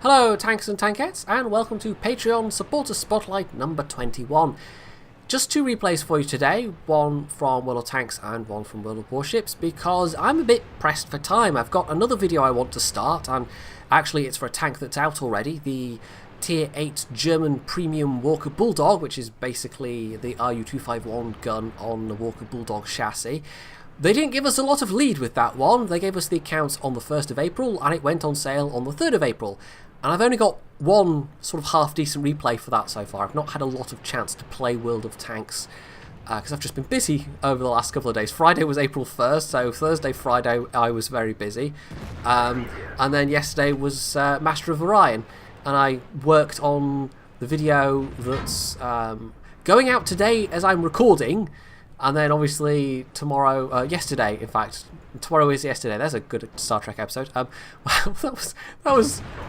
Hello tanks and tankettes, and welcome to Patreon Supporter Spotlight number 21. Just two replays for you today, one from World of Tanks and one from World of Warships, because I'm a bit pressed for time. I've got another video I want to start, and actually it's for a tank that's out already, the Tier 8 German Premium Walker Bulldog, which is basically the RU-251 gun on the Walker Bulldog chassis. They didn't give us a lot of lead with that one. They gave us the accounts on the 1st of April, and it went on sale on the 3rd of April. And I've only got one sort of half-decent replay for that so far. I've not had a lot of chance to play World of Tanks because I've just been busy over the last couple of days. Friday was April 1st, so Thursday, Friday I was very busy. And then yesterday was Master of Orion, and I worked on the video that's going out today as I'm recording. And then obviously tomorrow, yesterday in fact, tomorrow is yesterday. There's a good Star Trek episode. Wow, that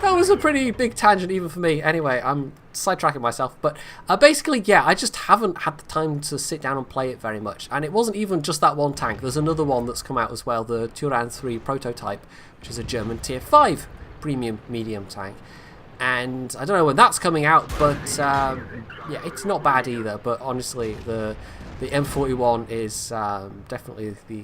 was a pretty big tangent even for me. Anyway, I'm sidetracking myself, but basically, yeah, I just haven't had the time to sit down and play it very much. And it wasn't even just that one tank. There's another one that's come out as well, the Turan 3 prototype, which is a German Tier 5 premium medium tank. And I don't know when that's coming out, but yeah, it's not bad either. But honestly, the M41 is definitely the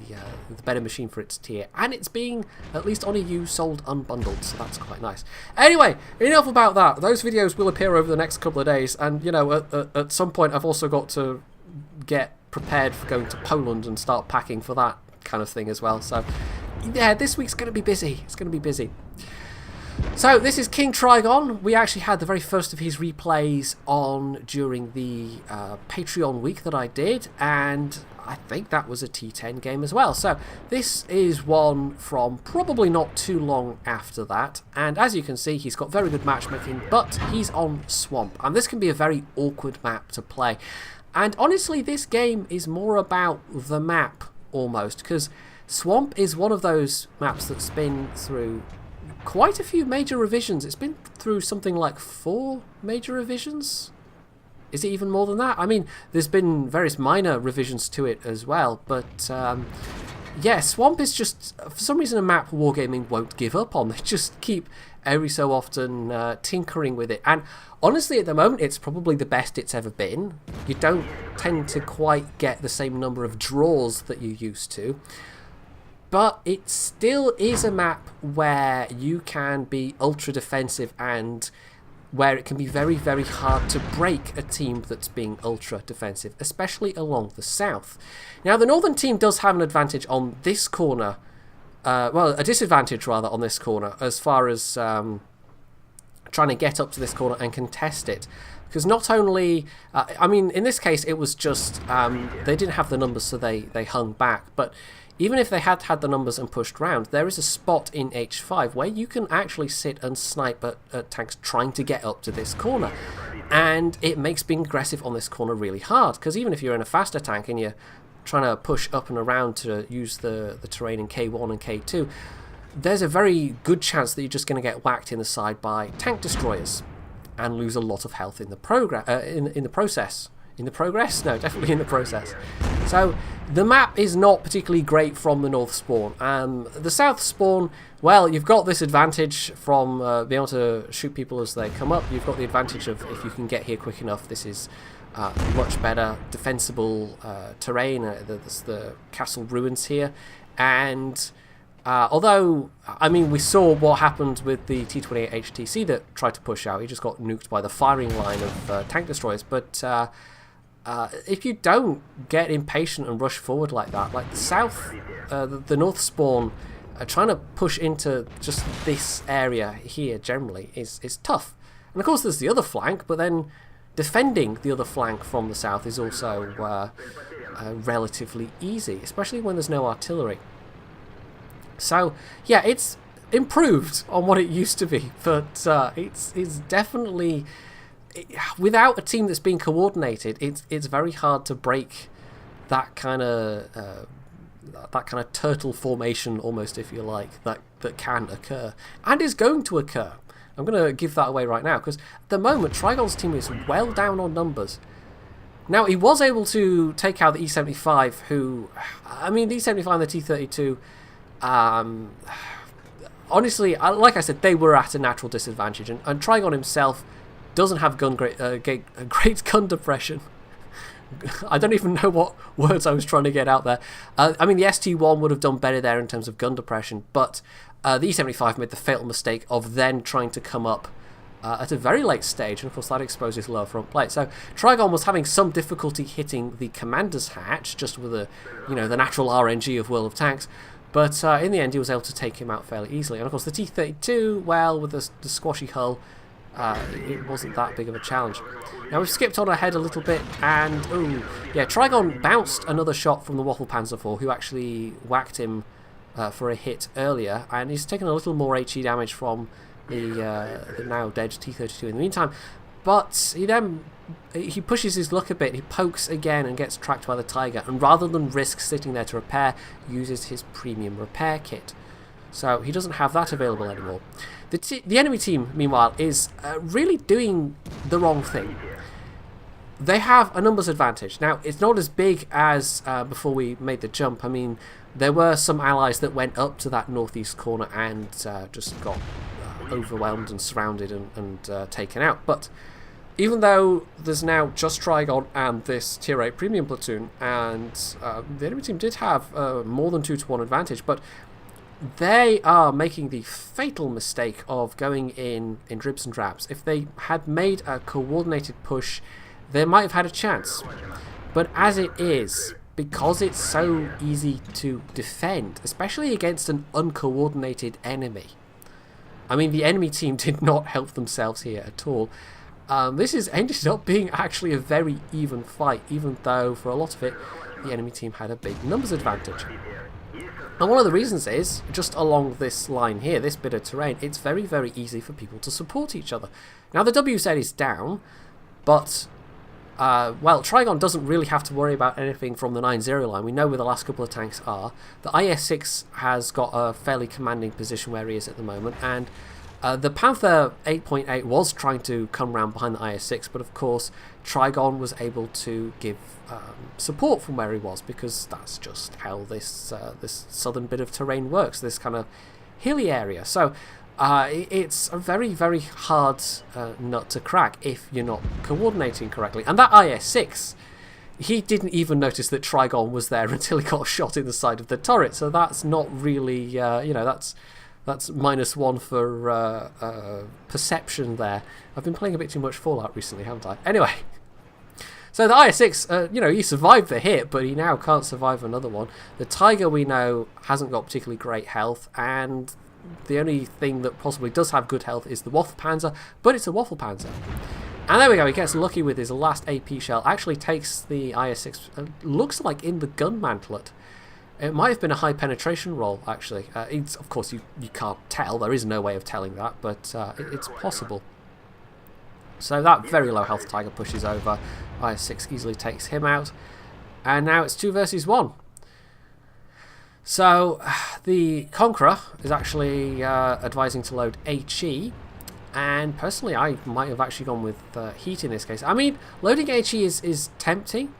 better machine for its tier, and it's being, at least on EU, sold unbundled, so that's quite nice. Anyway, enough about that. Those videos will appear over the next couple of days, and you know, at some point I've also got to get prepared for going to Poland and start packing for that kind of thing as well. So yeah, this week's going to be busy. It's going to be busy. So this is King Trigon. We actually had the very first of his replays on during the Patreon week that I did, and I think that was a T10 game as well. So this is one from probably not too long after that, and as you can see, he's got very good matchmaking, but he's on Swamp, and this can be a very awkward map to play. And honestly, this game is more about the map almost, because Swamp is one of those maps that's been through quite a few major revisions. It's been through something like 4 major revisions. Is it even more than that? I mean, there's been various minor revisions to it as well, but yeah, Swamp is just, for some reason, a map Wargaming won't give up on. They just keep every so often tinkering with it, and honestly at the moment it's probably the best it's ever been. You don't tend to quite get the same number of draws that you used to, but it still is a map where you can be ultra defensive and where it can be very, very hard to break a team that's being ultra defensive, especially along the south. Now, the northern team does have an advantage on this corner, well, a disadvantage rather on this corner, as far as trying to get up to this corner and contest it. Because not only, I mean, in this case it was just, they didn't have the numbers, so they hung back, but even if they had had the numbers and pushed round, there is a spot in H5 where you can actually sit and snipe at tanks trying to get up to this corner. And it makes being aggressive on this corner really hard, because even if you're in a faster tank and you're trying to push up and around to use the terrain in K1 and K2, there's a very good chance that you're just going to get whacked in the side by tank destroyers and lose a lot of health in the process. In the progress? No, definitely in the process. So the map is not particularly great from the north spawn. The south spawn, well, you've got this advantage from being able to shoot people as they come up. You've got the advantage of, if you can get here quick enough, this is much better defensible terrain. There's the castle ruins here. And although, I mean, we saw what happened with the T-28 HTC that tried to push out. He just got nuked by the firing line of tank destroyers. But if you don't get impatient and rush forward like that, like the south, the north spawn, trying to push into just this area here generally is tough. And of course there's the other flank, but then defending the other flank from the south is also relatively easy, especially when there's no artillery. So yeah, it's improved on what it used to be, but it's definitely, without a team that's being coordinated, it's very hard to break that kind of turtle formation, almost, if you like, that can occur and is going to occur. I'm going to give that away right now, because at the moment Trigon's team is well down on numbers. Now, he was able to take out the E75, who, I mean, the E75 and the T32, honestly, like I said, they were at a natural disadvantage, and Trigon himself doesn't have great gun depression. I don't even know what words I was trying to get out there. I mean, the ST1 would have done better there in terms of gun depression, but the E75 made the fatal mistake of then trying to come up at a very late stage, and of course that exposes lower front plate. So Trigon was having some difficulty hitting the commander's hatch, just with the natural RNG of World of Tanks, but in the end he was able to take him out fairly easily. And of course the T-32, well, with the squashy hull, it wasn't that big of a challenge. Now we've skipped on ahead a little bit, and Trigon bounced another shot from the Waffle Panzer IV, who actually whacked him for a hit earlier, and he's taken a little more HE damage from the now dead T-32 in the meantime. But he pushes his luck a bit, he pokes again and gets tracked by the Tiger, and rather than risk sitting there to repair, uses his premium repair kit. So he doesn't have that available anymore. The enemy team, meanwhile, is really doing the wrong thing. They have a numbers advantage. Now, it's not as big as before we made the jump. I mean, there were some allies that went up to that northeast corner and just got overwhelmed and surrounded and taken out. But even though there's now just Trigon and this Tier 8 premium platoon, and the enemy team did have more than 2-to-1 advantage, but they are making the fatal mistake of going in dribs and drabs. If they had made a coordinated push, they might have had a chance. But as it is, because it's so easy to defend, especially against an uncoordinated enemy, I mean, the enemy team did not help themselves here at all. This has ended up being actually a very even fight, even though for a lot of it, the enemy team had a big numbers advantage. And one of the reasons is, just along this line here, this bit of terrain, it's very, very easy for people to support each other. Now, the WZ is down, but, well, Trigon doesn't really have to worry about anything from the 9-0 line. We know where the last couple of tanks are. The IS-6 has got a fairly commanding position where he is at the moment, and the Panther 8.8 was trying to come round behind the IS-6, but of course Trigon was able to give support from where he was, because that's just how this southern bit of terrain works, this kind of hilly area. So it's a very, very hard nut to crack if you're not coordinating correctly. And that IS-6, he didn't even notice that Trigon was there until he got shot in the side of the turret, so that's not really, that's -1 for perception there. I've been playing a bit too much Fallout recently, haven't I? Anyway, so the IS-6, he survived the hit, but he now can't survive another one. The Tiger, we know, hasn't got particularly great health, and the only thing that possibly does have good health is the Waffle Panzer, but it's a Waffle Panzer. And there we go, he gets lucky with his last AP shell, actually takes the IS-6, looks like in the gun mantlet. It might have been a high penetration roll, actually. Of course, you can't tell. There is no way of telling that, but it's possible. So that very low health Tiger pushes over. IS-6 easily takes him out. And now it's 2 versus 1. So the Conqueror is actually advising to load HE. And personally, I might have actually gone with Heat in this case. I mean, loading HE is tempting.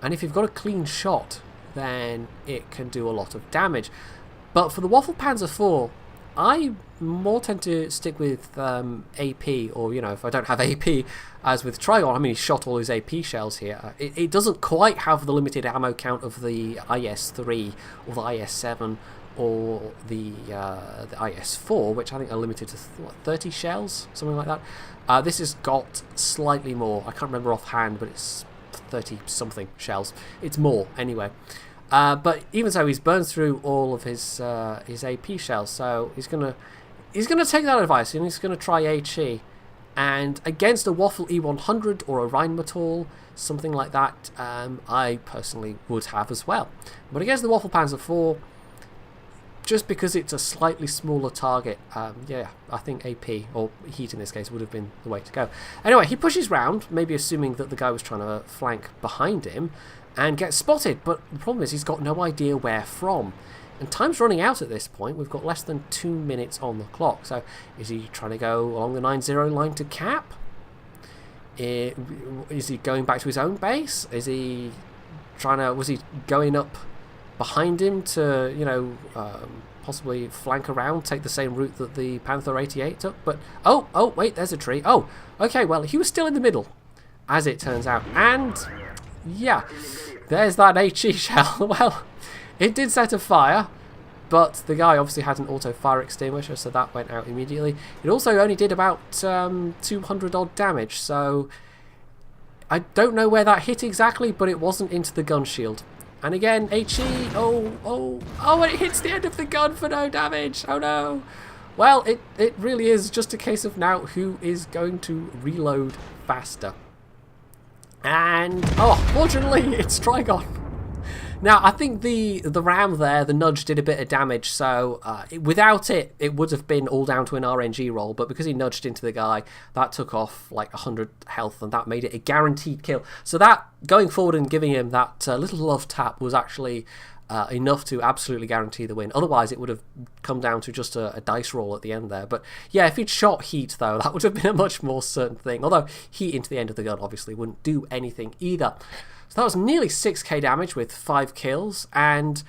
And if you've got a clean shot, then it can do a lot of damage. But for the Waffle Panzer IV, I more tend to stick with AP, or, if I don't have AP, as with Trigon. I mean, he shot all his AP shells here. It doesn't quite have the limited ammo count of the IS-3 or the IS-7 or the IS-4, which I think are limited to 30 shells, something like that. This has got slightly more. I can't remember offhand, but it's 30-something shells. It's more, anyway. But even so, he's burned through all of his AP shells, so he's gonna take that advice and he's gonna try HE. And against a Waffle E100 or a Rheinmetall, something like that, I personally would have as well. But against the Waffle Panzer IV, just because it's a slightly smaller target, yeah, I think AP, or Heat in this case, would have been the way to go. Anyway, he pushes round, maybe assuming that the guy was trying to flank behind him, and gets spotted, but the problem is he's got no idea where from. And time's running out at this point. We've got less than 2 minutes on the clock. So is he trying to go along the 9-0 line to cap? Is he going back to his own base? Is he was he going up behind him to, possibly flank around, take the same route that the Panther 88 took. But, oh, wait, there's a tree. Oh, okay, well, he was still in the middle, as it turns out. And, yeah, there's that HE shell. Well, it did set a fire, but the guy obviously had an auto fire extinguisher, so that went out immediately. It also only did about 200 odd damage, so I don't know where that hit exactly, but it wasn't into the gun shield. And again, HE, and it hits the end of the gun for no damage. Oh no. Well, it really is just a case of now who is going to reload faster. And, fortunately, it's Trigon. Now, I think the ram there, the nudge, did a bit of damage, so without it, it would have been all down to an RNG roll, but because he nudged into the guy, that took off like 100 health, and that made it a guaranteed kill. So that, going forward and giving him that little love tap was actually enough to absolutely guarantee the win. Otherwise, it would have come down to just a dice roll at the end there. But yeah, if he'd shot heat, though, that would have been a much more certain thing. Although heat into the end of the gun obviously wouldn't do anything either. So that was nearly 6k damage with 5 kills, and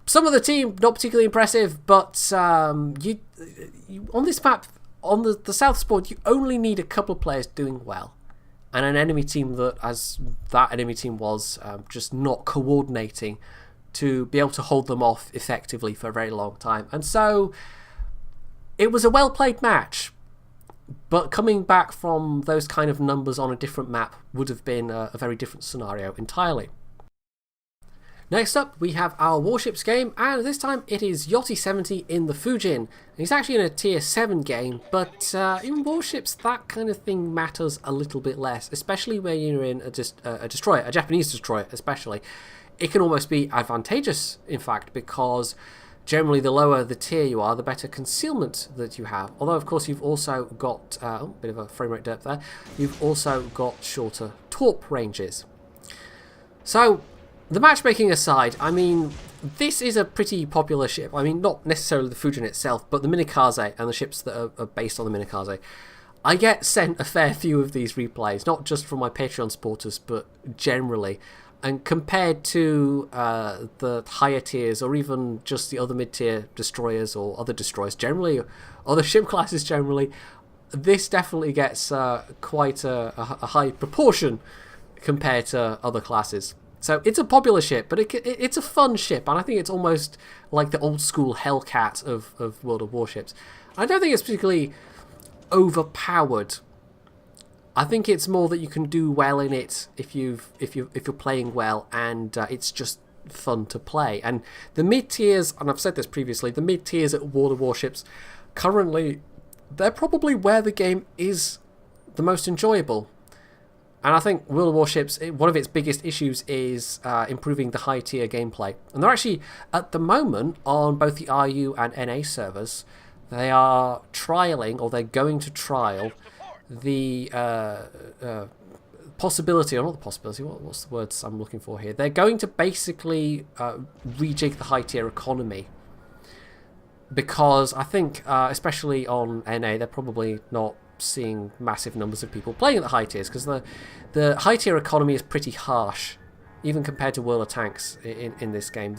some of the team not particularly impressive, but you on this map, on the South Sport, you only need a couple of players doing well, and an enemy team that, as that enemy team was, just not coordinating to be able to hold them off effectively for a very long time. And so it was a well-played match. But coming back from those kind of numbers on a different map would have been a very different scenario entirely. Next up, we have our Warships game, and this time it is Yachty70 in the Fujin. He's actually in a tier 7 game, but in Warships that kind of thing matters a little bit less, especially when you're in a destroyer, a Japanese destroyer especially. It can almost be advantageous, in fact, because generally, the lower the tier you are, the better concealment that you have. Although, of course, you've also got a bit of a frame rate derp there. You've also got shorter torp ranges. So, the matchmaking aside, I mean, this is a pretty popular ship. I mean, not necessarily the Fujin itself, but the Minikaze and the ships that are based on the Minikaze. I get sent a fair few of these replays, not just from my Patreon supporters, but generally. And compared to the higher tiers, or even just the other mid-tier destroyers, or other destroyers generally, or other ship classes generally, this definitely gets quite a high proportion compared to other classes. So it's a popular ship, but it's a fun ship, and I think it's almost like the old-school Hellcat of World of Warships. I don't think it's particularly overpowered. I think it's more that you can do well in it if you're playing well, and it's just fun to play. And the mid tiers, and I've said this previously, the mid tiers at World of Warships currently, they're probably where the game is the most enjoyable. And I think World of Warships, one of its biggest issues is improving the high tier gameplay. And they're actually at the moment on both the RU and NA servers, they are trialing, or they're going to trial, the possibility, or not the possibility, what's the words I'm looking for here? They're going to basically rejig the high tier economy, because I think, especially on NA, they're probably not seeing massive numbers of people playing at the high tiers, because the high tier economy is pretty harsh, even compared to World of Tanks in this game.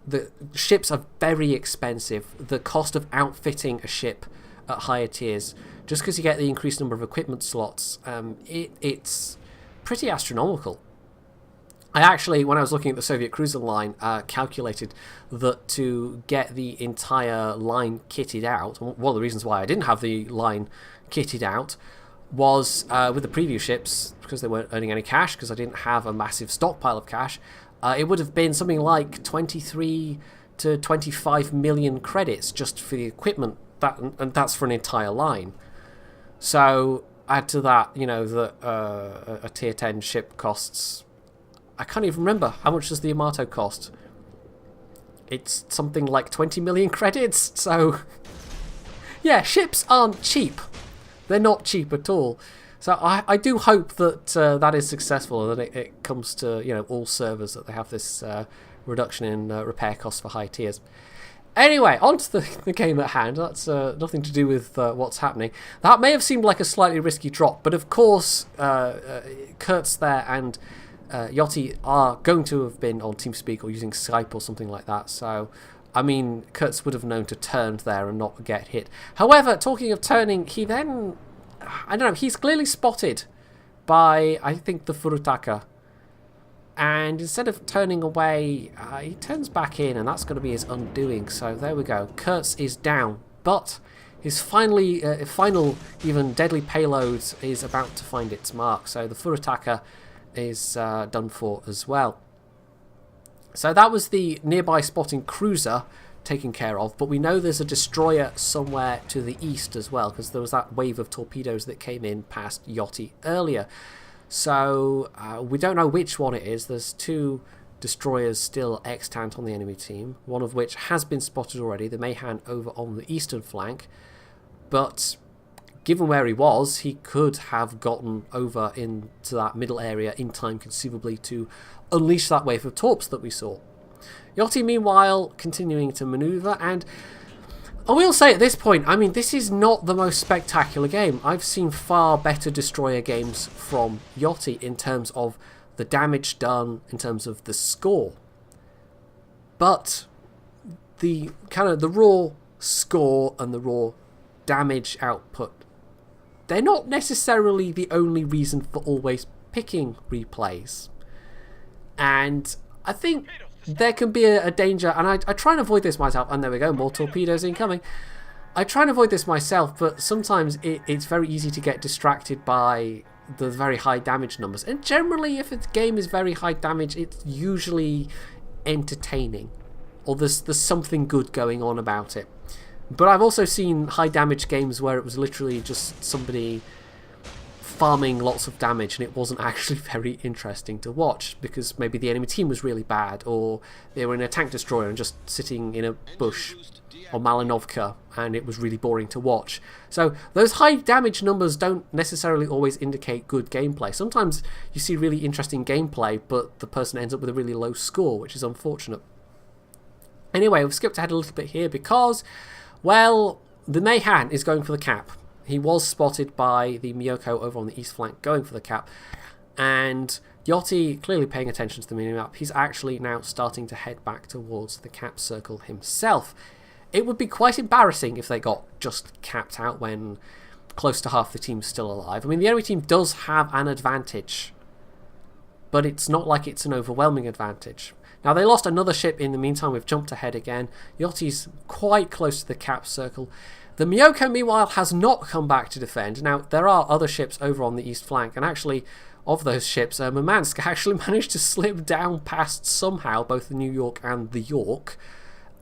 The ships are very expensive. The cost of outfitting a ship at higher tiers, just because you get the increased number of equipment slots, it's pretty astronomical. I actually, when I was looking at the Soviet cruiser line, calculated that to get the entire line kitted out, one of the reasons why I didn't have the line kitted out was with the preview ships, because they weren't earning any cash, because I didn't have a massive stockpile of cash, it would have been something like 23 to 25 million credits just for the equipment, and that's for an entire line. So add to that, you know, that a tier 10 ship costs, I can't even remember, how much does the Yamato cost? It's something like 20 million credits, so yeah, ships aren't cheap. They're not cheap at all. So I do hope that that is successful, and that it comes to, you know, all servers, that they have this reduction in repair costs for high tiers. Anyway, on to the game at hand. That's nothing to do with what's happening. That may have seemed like a slightly risky drop, but of course Kurtz there and Yachty are going to have been on TeamSpeak or using Skype or something like that. So I mean, Kurtz would have known to turn there and not get hit. However, talking of turning, he then... I don't know, he's clearly spotted by, I think, the Furutaka. And instead of turning away, he turns back in, and that's going to be his undoing. So there we go. Kurtz is down, but his final, even deadly payload is about to find its mark. So the Furutaka is done for as well. So that was the nearby spotting cruiser taken care of, but we know there's a destroyer somewhere to the east as well, because there was that wave of torpedoes that came in past Yachty earlier. So we don't know which one it is. There's 2 destroyers still extant on the enemy team, one of which has been spotted already, the Mayhan over on the eastern flank. But given where he was, he could have gotten over into that middle area in time conceivably to unleash that wave of torps that we saw. Yachty, meanwhile, continuing to manoeuvre, and I will say at this point, I mean, this is not the most spectacular game. I've seen far better destroyer games from Yachty in terms of the damage done, in terms of the score. But the kind of the raw score and the raw damage output, they're not necessarily the only reason for always picking replays. And I think there can be a danger, and I try and avoid this myself, and there we go, more torpedoes incoming. I try and avoid this myself, but sometimes it's very easy to get distracted by the very high damage numbers. And generally, if a game is very high damage, it's usually entertaining, or there's something good going on about it. But I've also seen high damage games where it was literally just somebody farming lots of damage, and it wasn't actually very interesting to watch because maybe the enemy team was really bad, or they were in a tank destroyer and just sitting in a bush or Malinovka, and it was really boring to watch. So those high damage numbers don't necessarily always indicate good gameplay. Sometimes you see really interesting gameplay, but the person ends up with a really low score, which is unfortunate. Anyway, we've skipped ahead a little bit here because, well, the Mayhan is going for the cap. He was spotted by the Miyoko over on the east flank going for the cap, and Yachty, clearly paying attention to the minimap, he's actually now starting to head back towards the cap circle himself. It would be quite embarrassing if they got just capped out when close to half the team's still alive. I mean, the enemy team does have an advantage, but it's not like it's an overwhelming advantage. Now, they lost another ship in the meantime. We've jumped ahead again. Yachty's quite close to the cap circle. The Miyoko, meanwhile, has not come back to defend. Now, there are other ships over on the east flank, and actually, of those ships, Murmansk actually managed to slip down past somehow both the New York and the York,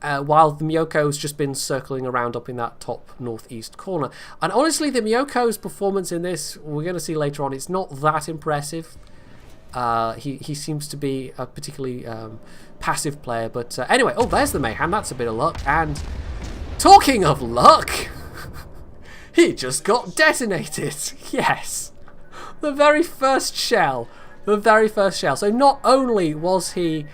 while the Miyoko's just been circling around up in that top northeast corner. And honestly, the Miyoko's performance in this, we're going to see later on, it's not that impressive. He seems to be a particularly passive player, but anyway, oh, there's the Mayhem, that's a bit of luck, and talking of luck, he just got detonated. Yes, the very first shell, so not only was he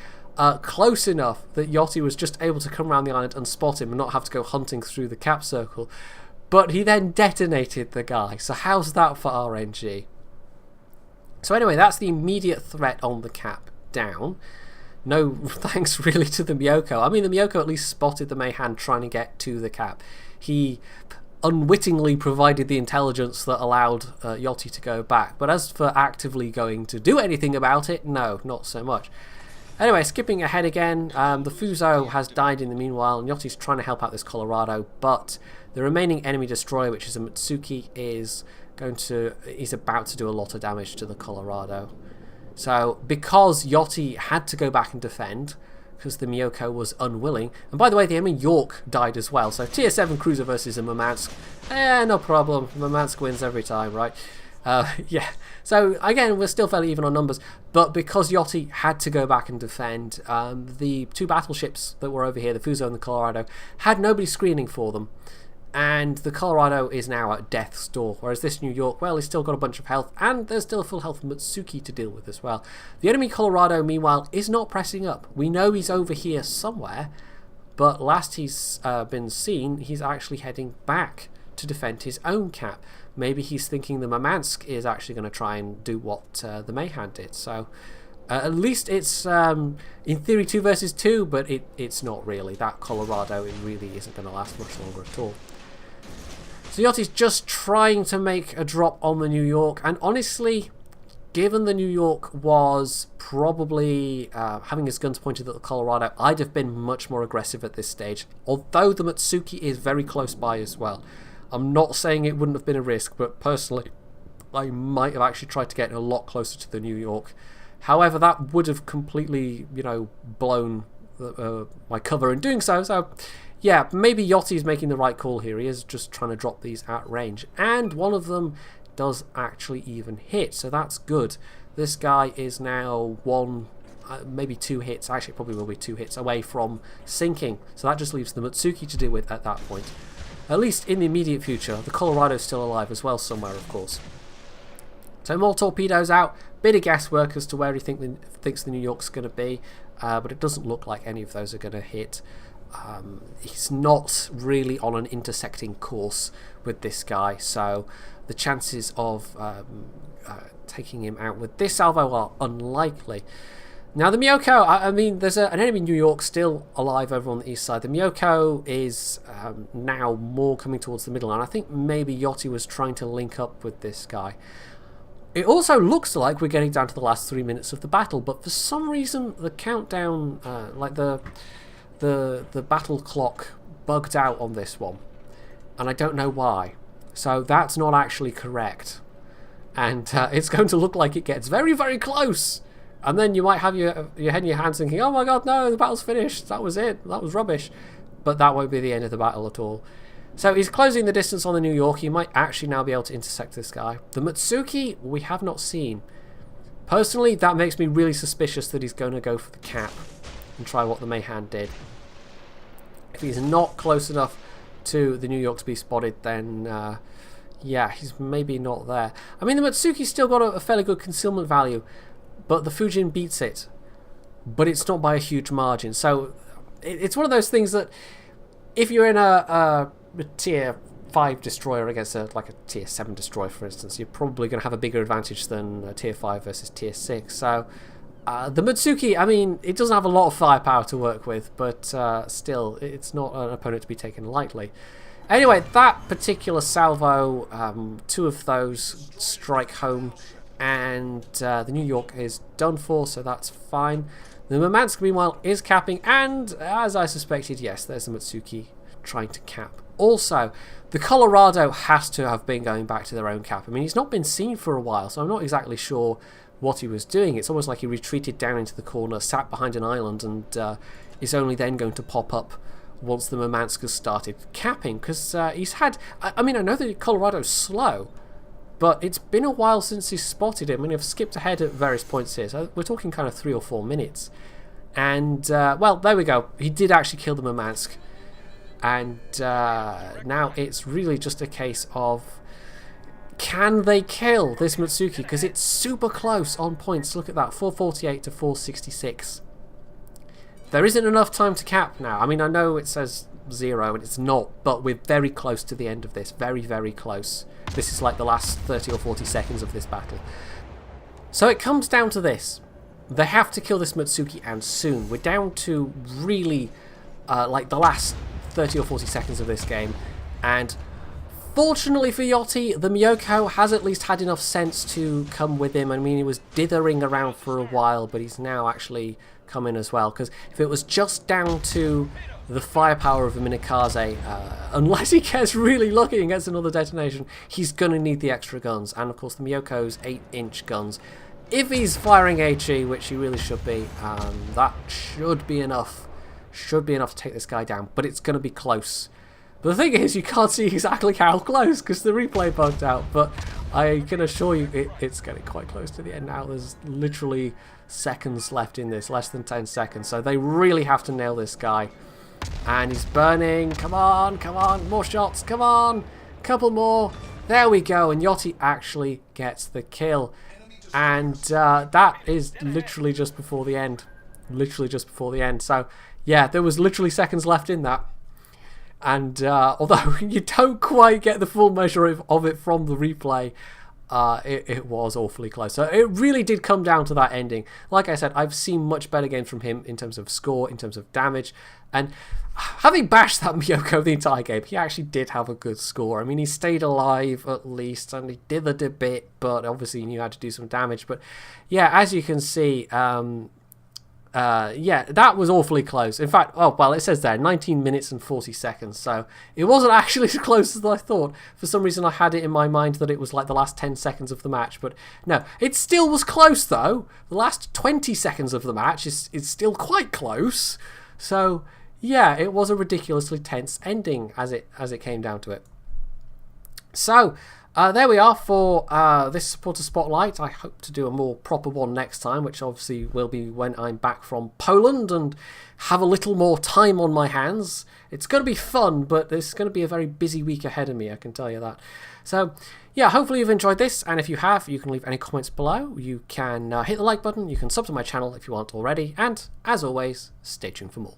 close enough that Yachty was just able to come around the island and spot him and not have to go hunting through the cap circle, but he then detonated the guy. So how's that for RNG? So anyway, that's the immediate threat on the cap down. No thanks really to the Miyoko. I mean, the Miyoko at least spotted the Mayhan trying to get to the cap. He unwittingly provided the intelligence that allowed Yachty to go back. But as for actively going to do anything about it, no, not so much. Anyway, skipping ahead again, the Fuso has died in the meanwhile, and Yachty's trying to help out this Colorado, but the remaining enemy destroyer, which is a Mitsuki, is about to do a lot of damage to the Colorado. So, because Yachty had to go back and defend, because the Miyoko was unwilling, and by the way, the enemy York died as well, so Tier 7 cruiser versus a Murmansk, no problem, Murmansk wins every time, right? Yeah, so again, we're still fairly even on numbers, but because Yachty had to go back and defend, the 2 battleships that were over here, the Fuso and the Colorado, had nobody screening for them. And the Colorado is now at death's door, whereas this New York, well, he's still got a bunch of health, and there's still a full health Mitsuki to deal with as well. The enemy Colorado, meanwhile, is not pressing up. We know he's over here somewhere, but last he's been seen, he's actually heading back to defend his own cap. Maybe he's thinking the Murmansk is actually going to try and do what the Mayhan did. So At least it's, in theory, 2 versus 2, but it's not really. That Colorado, it really isn't going to last much longer at all. So Yachty's just trying to make a drop on the New York, and honestly, given the New York was probably having his guns pointed at the Colorado, I'd have been much more aggressive at this stage, although the Matsuki is very close by as well. I'm not saying it wouldn't have been a risk, but personally, I might have actually tried to get a lot closer to the New York. However, that would have completely, blown my cover in doing so. So, yeah, maybe Yachty's making the right call here. He is just trying to drop these at range. And one of them does actually even hit, so that's good. This guy is now maybe 2 hits. Actually, it probably will be 2 hits away from sinking. So that just leaves the Matsuki to deal with at that point. At least in the immediate future. The Colorado's still alive as well somewhere, of course. So more torpedoes out. Bit of guesswork as to where he thinks the New York's going to be, but it doesn't look like any of those are going to hit. He's not really on an intersecting course with this guy, so the chances of taking him out with this salvo are unlikely. Now the Miyoko, I mean, there's an enemy New York still alive over on the east side. The Miyoko is now more coming towards the middle, and I think maybe Yachty was trying to link up with this guy. It also looks like we're getting down to the last 3 minutes of the battle, but for some reason the countdown, like the battle clock bugged out on this one, and I don't know why. So that's not actually correct, and it's going to look like it gets very, very close, and then you might have your head in your hands thinking, oh my god, no, the battle's finished, that was it, that was rubbish. But that won't be the end of the battle at all. So he's closing the distance on the New York. He might actually now be able to intersect this guy. The Matsuki we have not seen. Personally, that makes me really suspicious that he's going to go for the cap and try what the Mayhan did. If he's not close enough to the New York to be spotted, then yeah, he's maybe not there. I mean, the Matsuki's still got a fairly good concealment value, but the Fujin beats it. But it's not by a huge margin. So it's one of those things that if you're in a tier 5 destroyer against like a tier 7 destroyer, for instance, you're probably going to have a bigger advantage than a tier 5 versus tier 6. So the Matsuki, I mean, it doesn't have a lot of firepower to work with, but still, it's not an opponent to be taken lightly. Anyway, that particular salvo, 2 of those strike home, and the New York is done for, so that's fine. The Murmansk, meanwhile, is capping, and as I suspected, yes, there's the Matsuki trying to cap. Also, the Colorado has to have been going back to their own cap. I mean, he's not been seen for a while, so I'm not exactly sure what he was doing. It's almost like he retreated down into the corner, sat behind an island, and is only then going to pop up once the Murmansk has started capping, because he's had... I mean, I know that Colorado's slow, but it's been a while since he's spotted him. I mean, I've skipped ahead at various points here, so we're talking kind of 3 or 4 minutes. And, well, there we go. He did actually kill the Murmansk. And now it's really just a case of, can they kill this Matsuki? Because it's super close on points. Look at that, 448 to 466. There isn't enough time to cap now. I mean, I know it says 0 and it's not, but we're very close to the end of this. Very, very close. This is like the last 30 or 40 seconds of this battle. So it comes down to this. They have to kill this Matsuki, and soon. We're down to really like the last 30 or 40 seconds of this game, and fortunately for Yachty, the Miyoko has at least had enough sense to come with him. I mean, he was dithering around for a while, but he's now actually come in as well, because if it was just down to the firepower of a Minikaze, unless he gets really lucky and gets another detonation, he's going to need the extra guns, and of course the Miyoko's 8-inch guns. If he's firing HE, which he really should be, that should be enough. Should be enough to take this guy down, but it's going to be close. But the thing is, you can't see exactly how close because the replay bugged out, but I can assure you it's getting quite close to the end now. There's literally seconds left in this, less than 10 seconds, so they really have to nail this guy. And he's burning. Come on, more shots, come on, couple more. There we go, and Yachty actually gets the kill. And that is literally just before the end. So yeah, there was literally seconds left in that. And although you don't quite get the full measure of it from the replay, it was awfully close. So it really did come down to that ending. Like I said, I've seen much better games from him in terms of score, in terms of damage, and having bashed that Miyoko the entire game, he actually did have a good score. I mean, he stayed alive at least, and he dithered a bit, but obviously he knew how to do some damage. But yeah, as you can see, yeah, that was awfully close. In fact, oh well, it says there 19 minutes and 40 seconds, so it wasn't actually as close as I thought. For some reason I had it in my mind that it was like the last 10 seconds of the match, but no, it still was close though. The last 20 seconds of the match is still quite close. So yeah, it was a ridiculously tense ending as it came down to it. So there we are for this supporter spotlight. I hope to do a more proper one next time, which obviously will be when I'm back from Poland and have a little more time on my hands. It's going to be fun, but it's going to be a very busy week ahead of me, I can tell you that. So yeah, hopefully you've enjoyed this, and if you have, you can leave any comments below. You can hit the like button, you can sub to my channel if you want already, and as always, stay tuned for more.